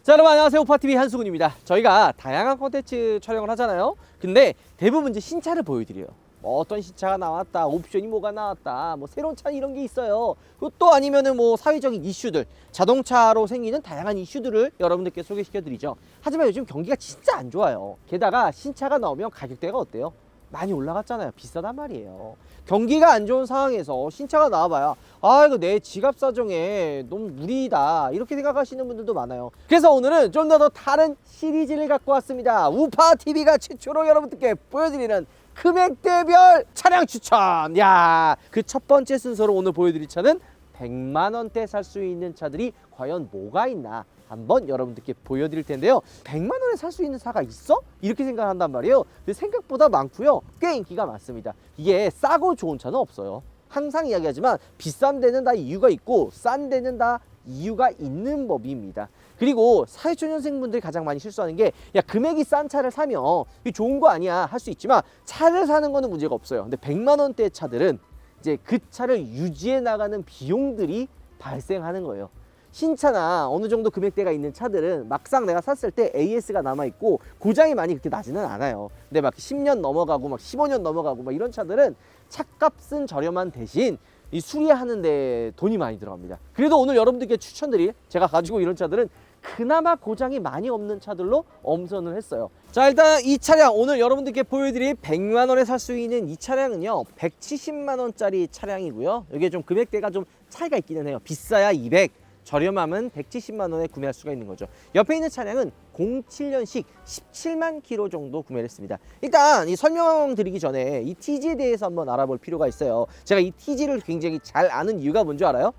자, 여러분 안녕하세요. 오파TV 한수근입니다. 저희가 다양한 콘텐츠 촬영을 하잖아요. 근데 대부분 이제 신차를 보여드려요. 뭐 어떤 신차가 나왔다, 옵션이 뭐가 나왔다, 뭐 새로운 차 이런 게 있어요. 또 아니면은 뭐 사회적인 이슈들, 자동차로 생기는 다양한 이슈들을 여러분들께 소개시켜 드리죠. 하지만 요즘 경기가 진짜 안 좋아요. 게다가 신차가 나오면 가격대가 어때요? 많이 올라갔잖아요. 비싸단 말이에요. 경기가 안 좋은 상황에서 신차가 나와봐야 아 이거 내 지갑 사정에 너무 무리다 이렇게 생각하시는 분들도 많아요. 그래서 오늘은 좀 더 다른 시리즈를 갖고 왔습니다. 우파TV가 최초로 여러분들께 보여드리는 금액대별 차량 추천. 야, 그 첫 번째 순서로 오늘 보여드릴 차는 100만 원대 살 수 있는 차들이 과연 뭐가 있나 한번 여러분들께 보여드릴 텐데요. 100만 원에 살 수 있는 차가 있어? 이렇게 생각한단 말이에요. 근데 생각보다 많고요. 꽤 인기가 많습니다. 이게 싸고 좋은 차는 없어요. 항상 이야기하지만 비싼 데는 다 이유가 있고 싼 데는 다 이유가 있는 법입니다. 그리고 사회초년생분들이 가장 많이 실수하는 게 야 금액이 싼 차를 사면 이게 좋은 거 아니야 할 수 있지만 차를 사는 거는 문제가 없어요. 근데 100만 원대 차들은 이제 그 차를 유지해 나가는 비용들이 발생하는 거예요. 신차나 어느 정도 금액대가 있는 차들은 막상 내가 샀을 때 AS가 남아있고 고장이 많이 그렇게 나지는 않아요. 근데 막 10년 넘어가고 막 15년 넘어가고 막 이런 차들은 차값은 저렴한 대신 이 수리하는데 돈이 많이 들어갑니다. 그래도 오늘 여러분들께 추천드릴 제가 가지고 이런 차들은 그나마 고장이 많이 없는 차들로 엄선을 했어요. 자, 일단 이 차량 오늘 여러분들께 보여드릴 100만 원에 살 수 있는 이 차량은요 170만 원짜리 차량이고요. 여기에 좀 금액대가 좀 차이가 있기는 해요. 비싸야 200, 저렴하면 170만 원에 구매할 수가 있는 거죠. 옆에 있는 차량은 07년식 17만 킬로 정도 구매를 했습니다. 일단 이 설명드리기 전에 이 TG에 대해서 한번 알아볼 필요가 있어요. 제가 이 TG를 굉장히 잘 아는 이유가 뭔지 알아요?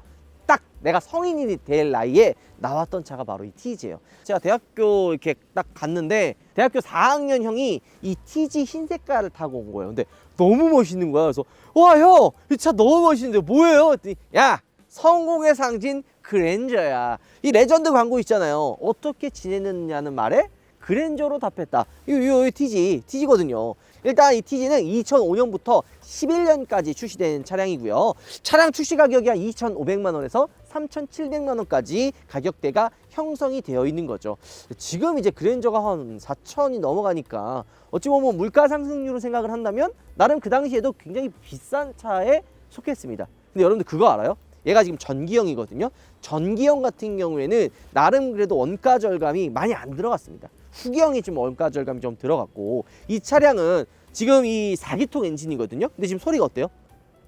딱 내가 성인이 될 나이에 나왔던 차가 바로 이 TG예요. 제가 대학교 이렇게 딱 갔는데 대학교 4학년 형이 이 TG 흰 색깔을 타고 온 거예요. 근데 너무 멋있는 거야. 그래서 와 형, 이 차 너무 멋있는데 뭐예요? 그랬더니 야, 성공의 상징 그랜저야. 이 레전드 광고 있잖아요. 어떻게 지내느냐는 말에 그랜저로 답했다. 이 TG거든요. 일단 이 TG는 2005년부터 11년까지 출시된 차량이고요. 차량 출시 가격이 한 2,500만 원에서 3,700만 원까지 가격대가 형성이 되어 있는 거죠. 지금 이제 그랜저가 한 4,000이 넘어가니까 어찌 보면 물가 상승률을 생각을 한다면 나름 그 당시에도 굉장히 비싼 차에 속했습니다. 근데 여러분들 그거 알아요? 얘가 지금 전기형이거든요. 전기형 같은 경우에는 나름 그래도 원가 절감이 많이 안 들어갔습니다. 후기형이 좀 원가 절감이 좀 들어갔고 이 차량은 지금 이 4기통 엔진이거든요. 근데 지금 소리가 어때요?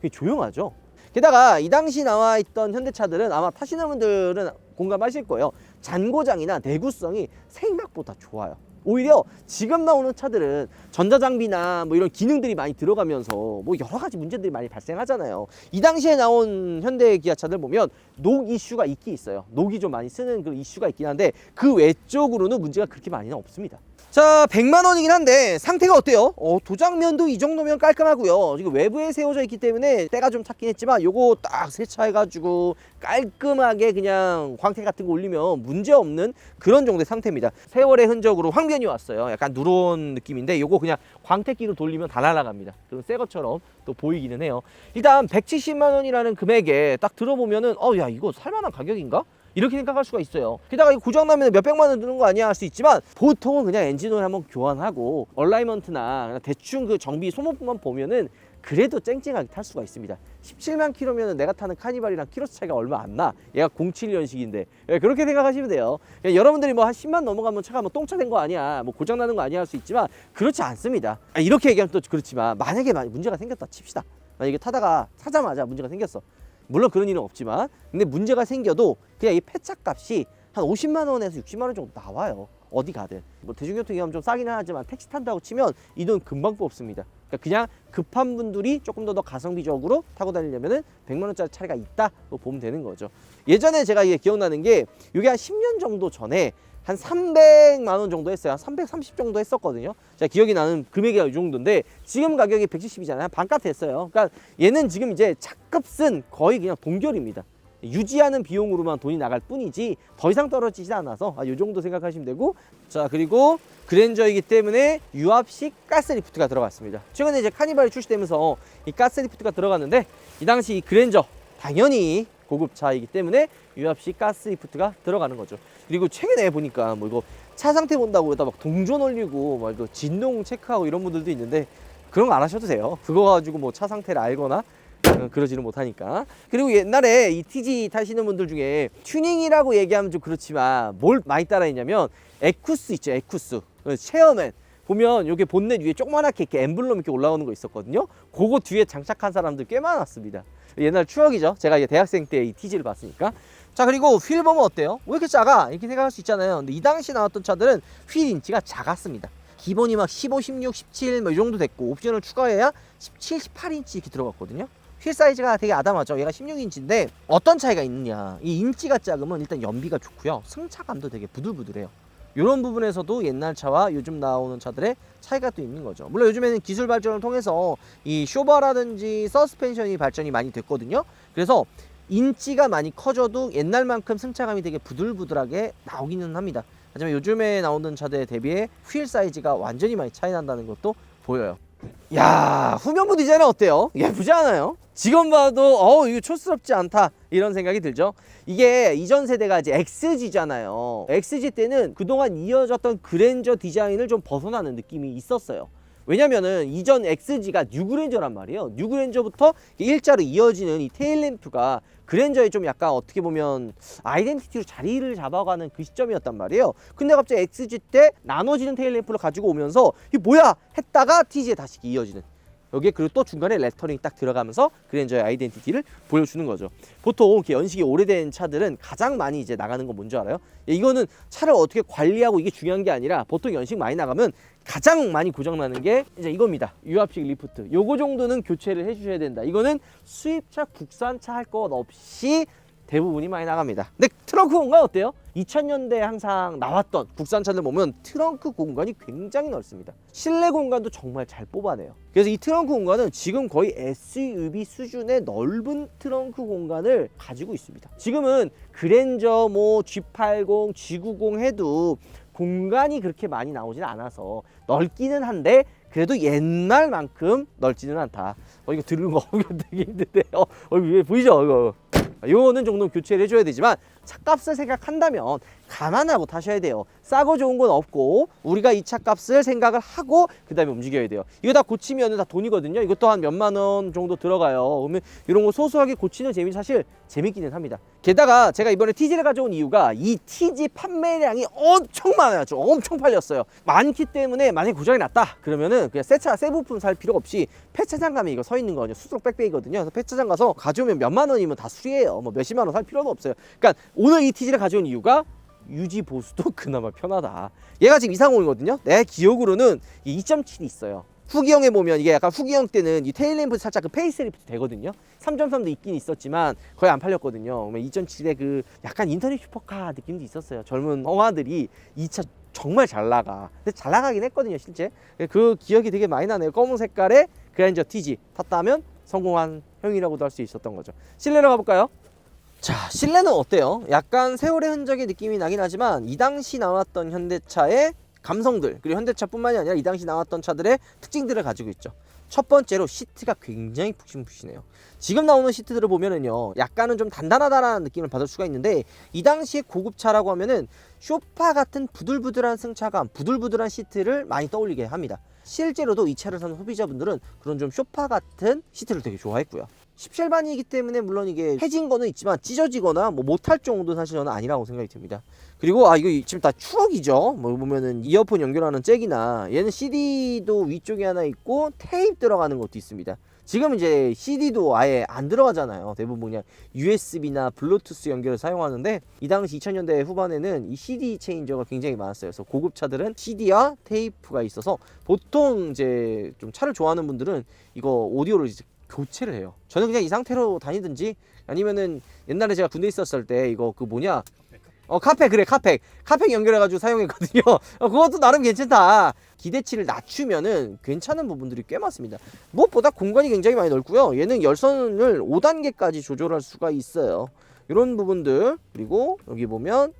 되게 조용하죠. 게다가 이 당시 나와 있던 현대차들은 아마 타시는 분들은 공감하실 거예요. 잔고장이나 내구성이 생각보다 좋아요. 오히려 지금 나오는 차들은 전자장비나 뭐 이런 기능들이 많이 들어가면서 뭐 여러 가지 문제들이 많이 발생하잖아요. 이 당시에 나온 현대 기아차들 보면 녹 이슈가 있긴 있어요. 녹이 좀 많이 쓰는 그런 이슈가 있긴 한데 그 외적으로는 문제가 그렇게 많이는 없습니다. 자, 100만 원이긴 한데 상태가 어때요? 도장면도 이 정도면 깔끔하고요. 지금 외부에 세워져 있기 때문에 때가 좀 탔긴 했지만 요거 딱 세차해가지고 깔끔하게 그냥 광택 같은 거 올리면 문제없는 그런 정도의 상태입니다. 세월의 흔적으로 황변이 왔어요. 약간 누런 느낌인데 요거 그냥 광택기로 돌리면 다 날아갑니다. 그럼 새 것처럼 또 보이기는 해요. 일단 170만 원이라는 금액에 딱 들어보면은 야 이거 살만한 가격인가? 이렇게 생각할 수가 있어요. 게다가 이거 고장나면 몇백만 원 드는 거 아니야 할 수 있지만 보통은 그냥 엔진오일 한번 교환하고 얼라이먼트나 대충 그 정비 소모품만 보면은 그래도 쨍쨍하게 탈 수가 있습니다. 17만 킬로면은 내가 타는 카니발이랑 키로수 차이가 얼마 안 나. 얘가 07년식인데 그렇게 생각하시면 돼요. 여러분들이 뭐 한 10만 넘어가면 차가 뭐 똥차 된 거 아니야, 뭐 고장 나는 거 아니야 할 수 있지만 그렇지 않습니다. 이렇게 얘기하면 또 그렇지만 만약에 문제가 생겼다 칩시다. 만약에 타다가 사자마자 문제가 생겼어. 물론 그런 일은 없지만 근데 문제가 생겨도 그냥 이 폐차 값이 한 50만 원에서 60만 원 정도 나와요. 어디 가든 뭐 대중교통이 좀 싸기는 하지만 택시 탄다고 치면 이 돈 금방 뽑습니다. 그러니까 그냥 급한 분들이 조금 더 가성비적으로 타고 다니려면은 100만 원짜리 차이가 있다고 보면 되는 거죠. 예전에 제가 이게 기억나는 게 이게 한 10년 정도 전에 한 300만 원 정도 했어요. 한 330 정도 했었거든요. 제가 기억이 나는 금액이 이 정도인데 지금 가격이 170이잖아요. 반값 됐어요. 그러니까 얘는 지금 이제 차값은 거의 그냥 동결입니다. 유지하는 비용으로만 돈이 나갈 뿐이지 더 이상 떨어지지 않아서 이 정도 생각하시면 되고, 자 그리고 그랜저이기 때문에 유압식 가스리프트가 들어갔습니다. 최근에 이제 카니발이 출시되면서 이 가스리프트가 들어갔는데 이 당시 이 그랜저 당연히 고급차이기 때문에 유압식 가스 리프트가 들어가는 거죠. 그리고 최근에 보니까 뭐 이거 차 상태 본다고 여기다 막 동전 올리고 막 이거 진동 체크하고 이런 분들도 있는데 그런 거 안 하셔도 돼요. 그거 가지고 뭐 차 상태를 알거나 그러지는 못하니까. 그리고 옛날에 이 TG 타시는 분들 중에 튜닝이라고 얘기하면 좀 그렇지만 뭘 많이 따라했냐면 에쿠스 있죠, 에쿠스. 체어맨 보면 여기 본넷 위에 조그만하게 이렇게 엠블럼 이렇게 올라오는 거 있었거든요. 그거 뒤에 장착한 사람들 꽤 많았습니다. 옛날 추억이죠. 제가 이제 대학생 때 이 TG를 봤으니까. 자, 그리고 휠 보면 어때요? 왜 이렇게 작아? 이렇게 생각할 수 있잖아요. 근데 이 당시 나왔던 차들은 휠 인치가 작았습니다. 기본이 막 15, 16, 17 뭐 이 정도 됐고 옵션을 추가해야 17, 18인치 이렇게 들어갔거든요. 휠 사이즈가 되게 아담하죠. 얘가 16인치인데 어떤 차이가 있느냐. 이 인치가 작으면 일단 연비가 좋고요. 승차감도 되게 부들부들해요. 이런 부분에서도 옛날 차와 요즘 나오는 차들의 차이가 또 있는 거죠. 물론 요즘에는 기술 발전을 통해서 이 쇼바라든지 서스펜션이 발전이 많이 됐거든요. 그래서 인치가 많이 커져도 옛날만큼 승차감이 되게 부들부들하게 나오기는 합니다. 하지만 요즘에 나오는 차들에 대비해 휠 사이즈가 완전히 많이 차이 난다는 것도 보여요. 야, 후면부 디자인은 어때요? 예쁘지 않아요? 지금 봐도 이거 촌스럽지 않다 이런 생각이 들죠. 이게 이전 세대가 이제 XG잖아요. XG 때는 그동안 이어졌던 그랜저 디자인을 좀 벗어나는 느낌이 있었어요. 왜냐면은 이전 XG가 뉴그랜저란 말이에요. 뉴그랜저부터 일자로 이어지는 이 테일램프가 그랜저에 좀 약간 어떻게 보면 아이덴티티로 자리를 잡아가는 그 시점이었단 말이에요. 근데 갑자기 XG 때 나눠지는 테일램프를 가지고 오면서 이게 뭐야 했다가 TG에 다시 이어지는, 여기에 그리고 또 중간에 레터링이 딱 들어가면서 그랜저의 아이덴티티를 보여주는 거죠. 보통 이렇게 연식이 오래된 차들은 가장 많이 이제 나가는 건 뭔지 알아요? 이거는 차를 어떻게 관리하고 이게 중요한 게 아니라 보통 연식 많이 나가면 가장 많이 고장나는 게 이제 이겁니다. 유압식 리프트. 요거 정도는 교체를 해주셔야 된다. 이거는 수입차, 국산차 할 것 없이 대부분이 많이 나갑니다. 근데 트렁크 공간 어때요? 2000년대에 항상 나왔던 국산차들 보면 트렁크 공간이 굉장히 넓습니다. 실내 공간도 정말 잘 뽑아내요. 그래서 이 트렁크 공간은 지금 거의 SUV 수준의 넓은 트렁크 공간을 가지고 있습니다. 지금은 그랜저, 뭐 G80, G90 해도 공간이 그렇게 많이 나오진 않아서 넓기는 한데 그래도 옛날만큼 넓지는 않다. 이거 들은 거 되게 힘든데요. 왜 보이죠? 이거. 요거는 정도 교체를 해줘야 되지만 차값을 생각한다면 감안하고 타셔야 돼요. 싸고 좋은 건 없고 우리가 이 차값을 생각을 하고 그 다음에 움직여야 돼요. 이거 다 고치면 다 돈이거든요. 이것도 한 몇만 원 정도 들어가요. 그러면 이런 거 소소하게 고치는 재미 사실 재밌기는 합니다. 게다가 제가 이번에 TG를 가져온 이유가 이 TG 판매량이 엄청 많아요. 좀 엄청 팔렸어요. 많기 때문에 만약에 고장이 났다 그러면은 그냥 새 차, 새 부품 살 필요 없이 폐차장 가면 이거 서 있는 거거든요. 수속 빽빽이거든요. 그래서 폐차장 가서 가져오면 몇만 원이면 다 수리해요. 뭐 몇십만 원 살 필요는 없어요. 그러니까 오늘 이 TG를 가져온 이유가 유지 보수도 그나마 편하다. 얘가 지금 230이거든요. 내 기억으로는 2.7이 있어요. 후기형에 보면 이게 약간 후기형 때는 이 테일램프 살짝 그 페이스리프트 되거든요. 3.3도 있긴 있었지만 거의 안 팔렸거든요. 2.7의 그 약간 인터넷 슈퍼카 느낌도 있었어요. 젊은 형아들이 이 차 정말 잘 나가. 근데 잘 나가긴 했거든요, 실제. 그 기억이 되게 많이 나네요. 검은 색깔의 그랜저 TG 탔다면 성공한 형이라고도 할 수 있었던 거죠. 실내로 가볼까요? 자, 실내는 어때요? 약간 세월의 흔적의 느낌이 나긴 하지만 이 당시 나왔던 현대차의 감성들, 그리고 현대차뿐만이 아니라 이 당시 나왔던 차들의 특징들을 가지고 있죠. 첫 번째로 시트가 굉장히 푹신푹신해요. 지금 나오는 시트들을 보면은요, 약간은 좀 단단하다라는 느낌을 받을 수가 있는데 이 당시의 고급차라고 하면은 쇼파 같은 부들부들한 승차감, 부들부들한 시트를 많이 떠올리게 합니다. 실제로도 이 차를 사는 소비자분들은 그런 좀 쇼파 같은 시트를 되게 좋아했고요. 17반이기 때문에 물론 이게 해진 거는 있지만 찢어지거나 뭐 못할 정도는 사실 저는 아니라고 생각이 듭니다. 그리고 이거 지금 다 추억이죠. 뭐 보면은 이어폰 연결하는 잭이나 얘는 CD도 위쪽에 하나 있고 테이프 들어가는 것도 있습니다. 지금 이제 CD도 아예 안 들어가잖아요. 대부분 그냥 USB나 블루투스 연결을 사용하는데 이 당시 2000년대 후반에는 이 CD 체인저가 굉장히 많았어요. 그래서 고급차들은 CD와 테이프가 있어서 보통 이제 좀 차를 좋아하는 분들은 이거 오디오를 이제 교체를 해요. 저는 그냥 이 상태로 다니든지 아니면은 옛날에 제가 군대 있었을 때 이거 그 뭐냐 카팩, 그래, 카팩 연결해가지고 사용했거든요. 그것도 나름 괜찮다. 기대치를 낮추면은 괜찮은 부분들이 꽤 많습니다. 무엇보다 공간이 굉장히 많이 넓고요. 얘는 열선을 5단계까지 조절할 수가 있어요. 이런 부분들. 그리고 여기 보면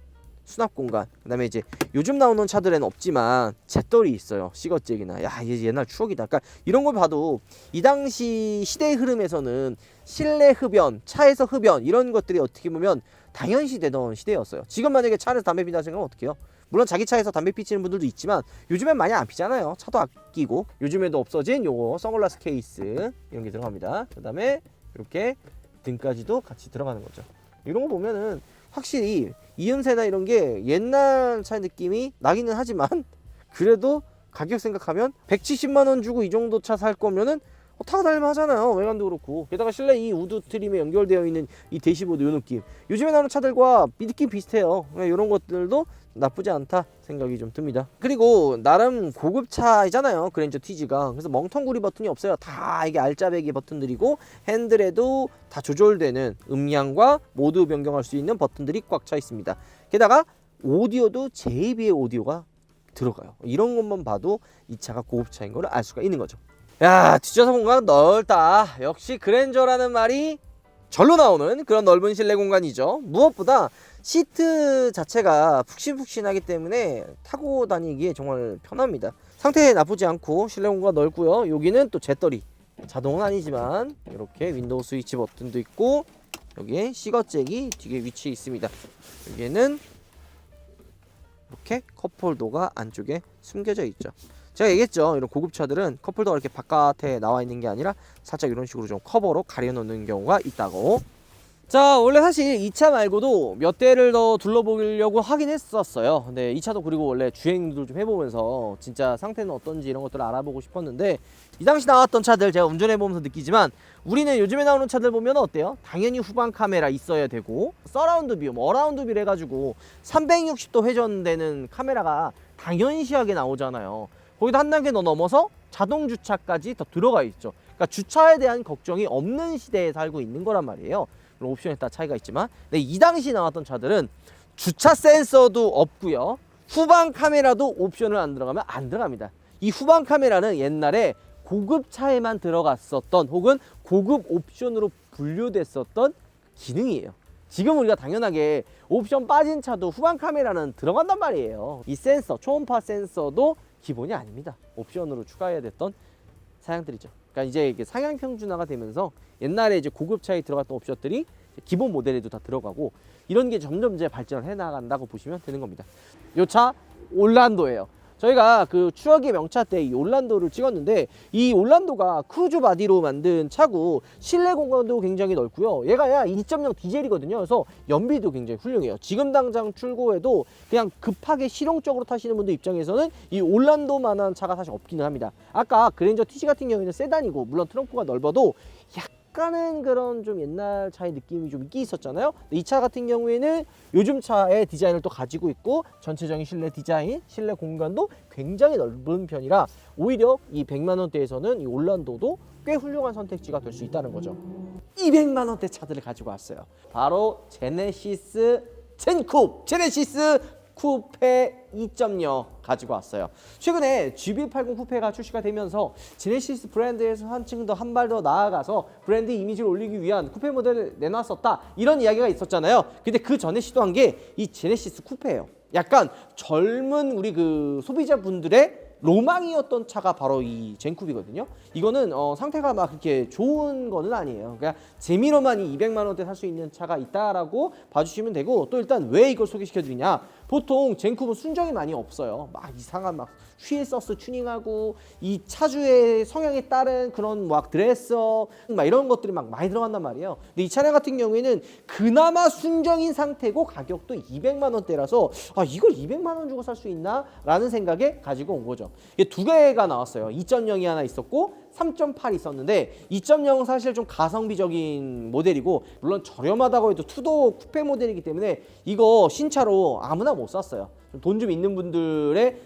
수납 공간. 그다음에 이제 요즘 나오는 차들에는 없지만 잿더리 있어요. 시거잭이나. 야, 이게 옛날 추억이다. 그러니까 이런 걸 봐도 이 당시 시대의 흐름에서는 실내 흡연, 차에서 흡연 이런 것들이 어떻게 보면 당연시 되던 시대였어요. 지금 만약에 차 안에서 담배 피다 생각하면 어떡해요? 물론 자기 차에서 담배 피시는 분들도 있지만 요즘엔 많이 안 피잖아요. 차도 아끼고. 요즘에도 없어진 요거 선글라스 케이스 이런 게 들어갑니다. 그다음에 이렇게 등까지도 같이 들어가는 거죠. 이런 거 보면은 확실히 이음새나 이런 게 옛날 차 느낌이 나기는 하지만 그래도 가격 생각하면 170만 원 주고 이 정도 차 살 거면은 타고 다닐만 하잖아요. 외관도 그렇고. 게다가 실내 이 우드 트림에 연결되어 있는 이 대시보드 요 느낌. 요즘에 나오는 차들과 이 느낌 비슷해요. 이런 것들도 나쁘지 않다 생각이 좀 듭니다. 그리고 나름 고급차이잖아요. 그랜저 TG가. 그래서 멍텅구리 버튼이 없어요. 다 이게 알짜배기 버튼들이고 핸들에도 다 조절되는 음량과 모드 변경할 수 있는 버튼들이 꽉 차 있습니다. 게다가 오디오도 JBL 오디오가 들어가요. 이런 것만 봐도 이 차가 고급차인 걸 알 수가 있는 거죠. 야, 뒷좌석 공간 넓다. 역시 그랜저라는 말이 절로 나오는 그런 넓은 실내 공간이죠. 무엇보다 시트 자체가 푹신푹신하기 때문에 타고 다니기에 정말 편합니다. 상태 나쁘지 않고 실내 공간 넓고요. 여기는 또 잿더리. 자동은 아니지만 이렇게 윈도우 스위치 버튼도 있고 여기에 시거잭이 뒤에 위치해 있습니다. 여기에는 이렇게 컵홀더가 안쪽에 숨겨져 있죠. 제가 얘기했죠. 이런 고급차들은 컵홀더가 이렇게 바깥에 나와 있는 게 아니라 살짝 이런 식으로 좀 커버로 가려 놓는 경우가 있다고. 자, 원래 사실 이 차 말고도 몇 대를 더 둘러보려고 하긴 했었어요. 근데 이 차도 그리고 원래 주행도 좀 해보면서 진짜 상태는 어떤지 이런 것들을 알아보고 싶었는데 이 당시 나왔던 차들 제가 운전해보면서 느끼지만 우리는 요즘에 나오는 차들 보면 어때요? 당연히 후방 카메라 있어야 되고 서라운드 뷰, 어라운드 뷰를 해가지고 360도 회전되는 카메라가 당연시하게 나오잖아요. 거기다 한 단계 더 넘어서 자동 주차까지 더 들어가 있죠. 그러니까 주차에 대한 걱정이 없는 시대에 살고 있는 거란 말이에요. 물론 옵션에 따라 차이가 있지만, 근데 이 당시 나왔던 차들은 주차 센서도 없고요. 후방 카메라도 옵션을 안 들어가면 안 들어갑니다. 이 후방 카메라는 옛날에 고급 차에만 들어갔었던 혹은 고급 옵션으로 분류됐었던 기능이에요. 지금 우리가 당연하게 옵션 빠진 차도 후방 카메라는 들어간단 말이에요. 이 센서, 초음파 센서도 기본이 아닙니다. 옵션으로 추가해야 됐던 사양들이죠. 그러니까 이제 이게 상향 평준화가 되면서 옛날에 이제 고급차에 들어갔던 옵션들이 기본 모델에도 다 들어가고 이런 게 점점 이제 발전을 해 나간다고 보시면 되는 겁니다. 이 차 올란도예요. 저희가 그 추억의 명차 때 이 올란도를 찍었는데 이 올란도가 크루즈 바디로 만든 차고 실내 공간도 굉장히 넓고요. 얘가 2.0 디젤이거든요. 그래서 연비도 굉장히 훌륭해요. 지금 당장 출고해도 그냥 급하게 실용적으로 타시는 분들 입장에서는 이 올란도만한 차가 사실 없기는 합니다. 아까 그랜저 TC 같은 경우에는 세단이고 물론 트렁크가 넓어도 약간은 그런 좀 옛날 차의 느낌이 좀 있긴 있었잖아요. 이 차 같은 경우에는 요즘 차의 디자인을 또 가지고 있고 전체적인 실내 디자인, 실내 공간도 굉장히 넓은 편이라 오히려 이 100만 원대에서는 이 올란도도 꽤 훌륭한 선택지가 될 수 있다는 거죠. 200만 원대 차들을 가지고 왔어요. 바로 제네시스 젠쿱, 제네시스 쿠페 2.0 가지고 왔어요. 최근에 GB80 쿠페가 출시가 되면서 제네시스 브랜드에서 한층 더 한 발 더 나아가서 브랜드 이미지를 올리기 위한 쿠페 모델을 내놨었다 이런 이야기가 있었잖아요. 근데 그 전에 시도한 게 이 제네시스 쿠페예요. 약간 젊은 우리 그 소비자분들의 로망이었던 차가 바로 이 젠쿱이거든요. 이거는 상태가 막 그렇게 좋은 거는 아니에요. 그러니까 재미로만 이 200만 원대 살 수 있는 차가 있다라고 봐주시면 되고, 또 일단 왜 이걸 소개시켜 드리냐, 보통 젠쿱은 순정이 많이 없어요. 막 이상한 막 휠 서스 튜닝하고 이 차주의 성향에 따른 그런 막 드레서 막 이런 것들이 막 많이 들어간단 말이에요. 근데 이 차량 같은 경우에는 그나마 순정인 상태고 가격도 200만 원대라서 이걸 200만 원 주고 살 수 있나? 라는 생각에 가지고 온 거죠. 이게 두 개가 나왔어요. 2.0이 하나 있었고 3.8이 있었는데 2.0은 사실 좀 가성비적인 모델이고 물론 저렴하다고 해도 투도 쿠페 모델이기 때문에 이거 신차로 아무나 못 샀어요. 돈 좀 있는 분들의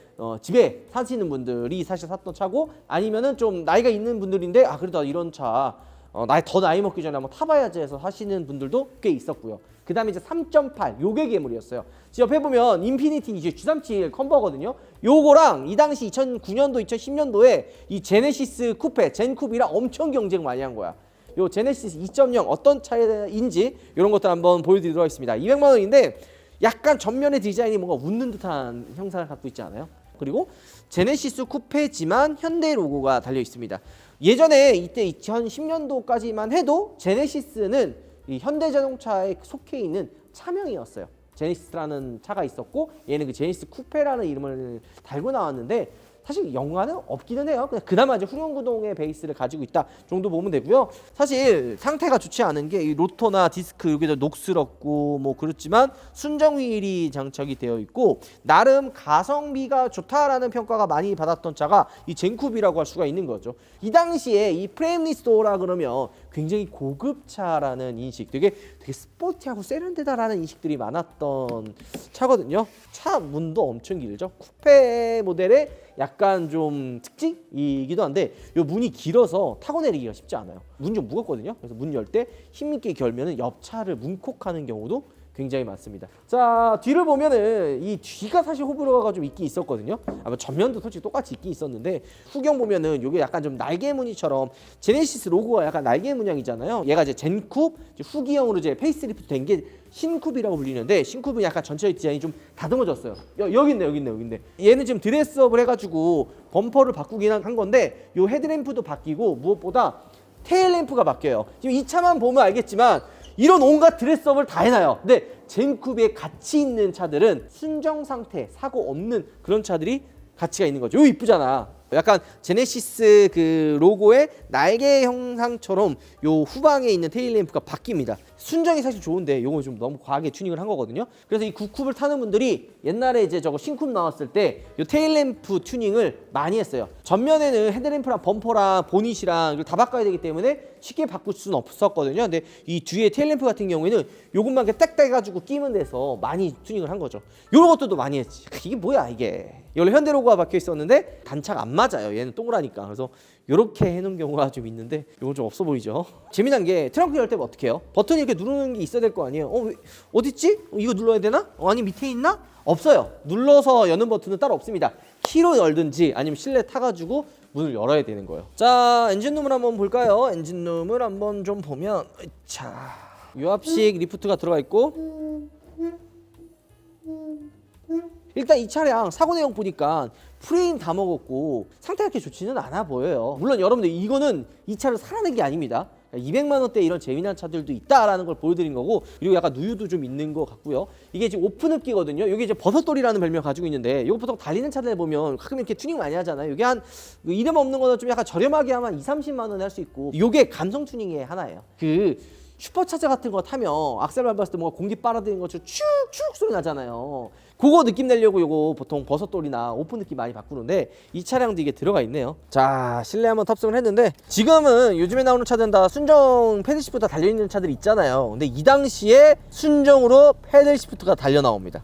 집에 사시는 분들이 사실 샀던 차고, 아니면은 좀 나이가 있는 분들인데 그래도 이런 차 더 나이 먹기 전에 한번 타봐야지 해서 사시는 분들도 꽤 있었고요. 그 다음에 이제 3.8 요게 괴물이었어요. 옆에 보면 인피니티 이제 G37 컨버거든요. 요거랑 이 당시 2009년도 2010년도에 이 제네시스 쿠페 젠쿱이랑 엄청 경쟁 많이 한 거야. 요 제네시스 2.0 어떤 차인지 이런 것들 한번 보여드리도록 하겠습니다. 200만 원인데 약간 전면의 디자인이 뭔가 웃는 듯한 형상을 갖고 있지 않아요? 그리고 제네시스 쿠페지만 현대 로고가 달려 있습니다. 예전에 이때 2010년도까지만 해도 제네시스는 이 현대자동차에 속해 있는 차명이었어요. 제네시스라는 차가 있었고 얘는 그 제네시스 쿠페라는 이름을 달고 나왔는데 사실 연관은 없기는 해요. 그나마 이제 후륜구동의 베이스를 가지고 있다 정도 보면 되고요. 사실 상태가 좋지 않은 게 이 로터나 디스크 여기도 녹슬었고 뭐 그렇지만 순정 휠이 장착이 되어 있고 나름 가성비가 좋다라는 평가가 많이 받았던 차가 이 젠쿱이라고 할 수가 있는 거죠. 이 당시에 이 프레임리스토라 그러면 굉장히 고급차라는 인식, 되게 스포티하고 세련되다라는 인식들이 많았던 차거든요. 차 문도 엄청 길죠. 쿠페 모델의 약간 좀 특징이기도 한데 이 문이 길어서 타고 내리기가 쉽지 않아요. 문이 좀 무겁거든요. 그래서 문 열 때 힘있게 결면은 옆 차를 문콕하는 경우도 굉장히 많습니다. 자, 뒤를 보면은 이 뒤가 사실 호불호가 좀 있긴 있었거든요. 아마 전면도 솔직히 똑같이 있긴 있었는데 후경 보면은 이게 약간 좀 날개 무늬처럼 제네시스 로고가 약간 날개 문양이잖아요. 얘가 이제 젠쿱 후기형으로 이제 페이스리프트 된 게 신쿱이라고 불리는데 신쿱은 약간 전체 디자인이 좀 다듬어졌어요. 여기 있네. 얘는 지금 드레스업을 해가지고 범퍼를 바꾸긴 한 건데 요 헤드램프도 바뀌고 무엇보다 테일램프가 바뀌어요. 지금 이 차만 보면 알겠지만 이런 온갖 드레스업을 다 해놔요. 근데 젠쿱에 가치 있는 차들은 순정 상태, 사고 없는 그런 차들이 가치가 있는 거죠. 이거 이쁘잖아. 약간 제네시스 그 로고의 날개 형상처럼 요 후방에 있는 테일램프가 바뀝니다. 순정이 사실 좋은데 요거 좀 너무 과하게 튜닝을 한 거거든요. 그래서 이 9쿱을 타는 분들이 옛날에 이제 저거 신쿱 나왔을 때 요 테일램프 튜닝을 많이 했어요. 전면에는 헤드램프랑 범퍼랑 보닛이랑 이걸 다 바꿔야 되기 때문에 쉽게 바꿀 수는 없었거든요. 근데 이 뒤에 테일램프 같은 경우에는 요것만 이렇게 딱 떼가지고 끼면 돼서 많이 튜닝을 한 거죠. 요런 것들도 많이 했지. 이게 뭐야 이게. 원래 현대 로고가 박혀 있었는데 단차가 안 맞아요. 얘는 동그라니까. 그래서 이렇게 해놓은 경우가 좀 있는데 이건 좀 없어 보이죠. 재미난 게 트렁크 열 때면 어떻게 해요? 버튼 이렇게 누르는 게 있어야 될 거 아니에요. 어딨지? 이거 눌러야 되나? 아니 밑에 있나? 없어요. 눌러서 여는 버튼은 따로 없습니다. 키로 열든지 아니면 실내 타가지고 문을 열어야 되는 거예요. 자, 엔진룸을 한번 볼까요? 엔진룸을 한번 좀 보면 자, 유압식 리프트가 들어가 있고 일단 이 차량 사고 내용 보니까 프레임 다 먹었고 상태가 그렇게 좋지는 않아 보여요. 물론 여러분들 이거는 이 차를 사라는 게 아닙니다. 200만 원대 이런 재미난 차들도 있다라는 걸 보여드린 거고, 그리고 약간 누유도 좀 있는 것 같고요. 이게 지금 오픈흡기거든요. 이게 이제 버섯돌이라는 별명 가지고 있는데 이거 보통 달리는 차들 보면 가끔 이렇게 튜닝 많이 하잖아요. 이게 한 이름 없는 거는 좀 약간 저렴하게 하면 2, 30만 원에 할 수 있고, 이게 감성 튜닝의 하나예요. 그 슈퍼차저 같은 거 타면 악셀 밟았을 때 뭔가 공기 빨아들이는 것처럼 축축 소리 나잖아요. 그거 느낌 내려고 요거 보통 버섯돌이나 오픈 느낌 많이 바꾸는데 이 차량도 이게 들어가 있네요. 자, 실내 한번 탑승을 했는데 지금은 요즘에 나오는 차들은 다 순정 패들 시프트가 달려있는 차들이 있잖아요. 근데 이 당시에 순정으로 패들 시프트가 달려 나옵니다.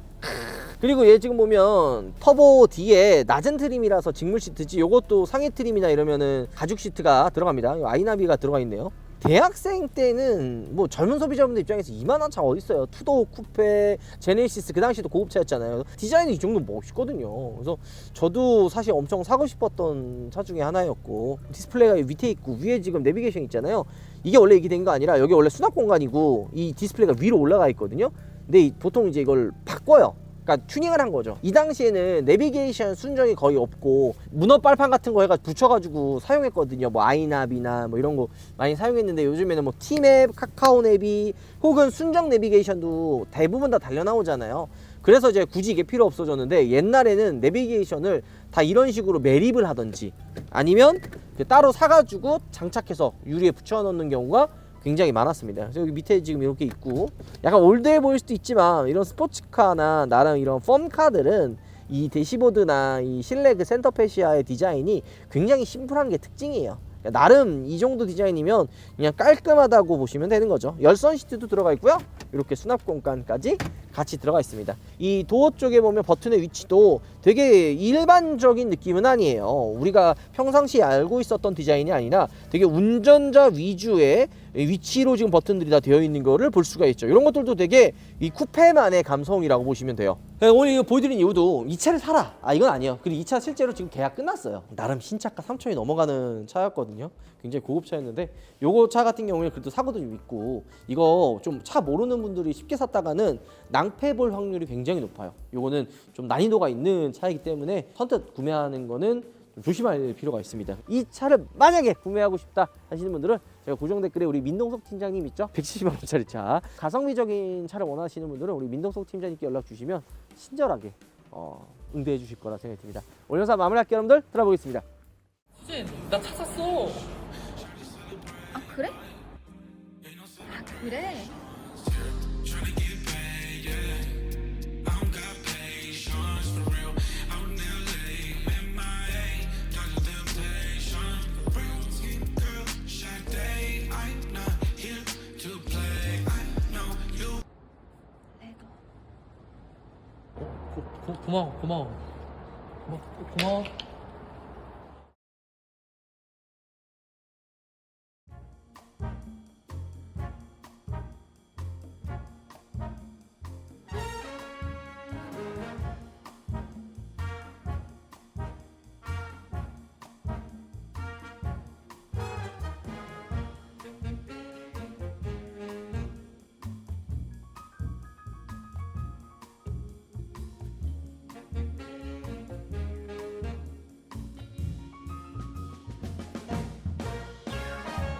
그리고 얘 지금 보면 터보 D에 낮은 트림이라서 직물 시트지, 요것도 상위 트림이나 이러면은 가죽 시트가 들어갑니다. 아이나비가 들어가 있네요. 대학생 때는 뭐 젊은 소비자분들 입장에서 이만한 차 어딨어요. 투도, 쿠페, 제네시스, 그 당시도 고급차였잖아요. 디자인이 이 정도 멋있거든요. 그래서 저도 사실 엄청 사고 싶었던 차 중에 하나였고, 디스플레이가 밑에 있고 위에 지금 내비게이션 있잖아요. 이게 원래 이게 된 거 아니라 여기 원래 수납 공간이고 이 디스플레이가 위로 올라가 있거든요. 근데 보통 이제 이걸 바꿔요. 그러니까 튜닝을 한 거죠. 이 당시에는 내비게이션 순정이 거의 없고 문어 빨판 같은 거 해가 붙여가지고 사용했거든요. 뭐 아이나비나 뭐 이런 거 많이 사용했는데, 요즘에는 뭐 T맵, 카카오 내비 혹은 순정 내비게이션도 대부분 다 달려 나오잖아요. 그래서 이제 굳이 이게 필요 없어졌는데, 옛날에는 내비게이션을 다 이런 식으로 매립을 하든지 아니면 따로 사가지고 장착해서 유리에 붙여 넣는 경우가 굉장히 많았습니다. 그래서 여기 밑에 지금 이렇게 있고, 약간 올드해 보일 수도 있지만 이런 스포츠카나 나랑 이런 펌카들은 이 대시보드나 이 실내 그 센터 페시아의 디자인이 굉장히 심플한 게 특징이에요. 그러니까 나름 이 정도 디자인이면 그냥 깔끔하다고 보시면 되는 거죠. 열선 시트도 들어가 있고요. 이렇게 수납 공간까지 같이 들어가 있습니다. 이 도어 쪽에 보면 버튼의 위치도 되게 일반적인 느낌은 아니에요. 우리가 평상시에 알고 있었던 디자인이 아니라 되게 운전자 위주의 위치로 지금 버튼들이 다 되어 있는 거를 볼 수가 있죠. 이런 것들도 되게 이 쿠페만의 감성이라고 보시면 돼요. 오늘 이거 보여드린 이유도 이 차를 사라, 이건 아니에요. 그리고 이 차 실제로 지금 계약 끝났어요. 나름 신차가 3천이 넘어가는 차였거든요. 굉장히 고급차였는데 요거 차 같은 경우에는 그래도 사고도 좀 있고, 이거 좀 차 모르는 분들이 쉽게 샀다가는 낭패 볼 확률이 굉장히 높아요. 요거는 좀 난이도가 있는 차이기 때문에 선뜻 구매하는 거는 좀 조심할 필요가 있습니다. 이 차를 만약에 구매하고 싶다 하시는 분들은 제가 고정 댓글에 우리 민동석 팀장님 있죠? 170만 원짜리 차. 가성비적인 차를 원하시는 분들은 우리 민동석 팀장님께 연락 주시면 친절하게 응대해 주실 거라 생각이 듭니다. 오늘 영상 마무리할게요, 여러분들. 들어보겠습니다. 수진, 나 차 샀어. 아 그래? 아 그래? 고마워. 고마워.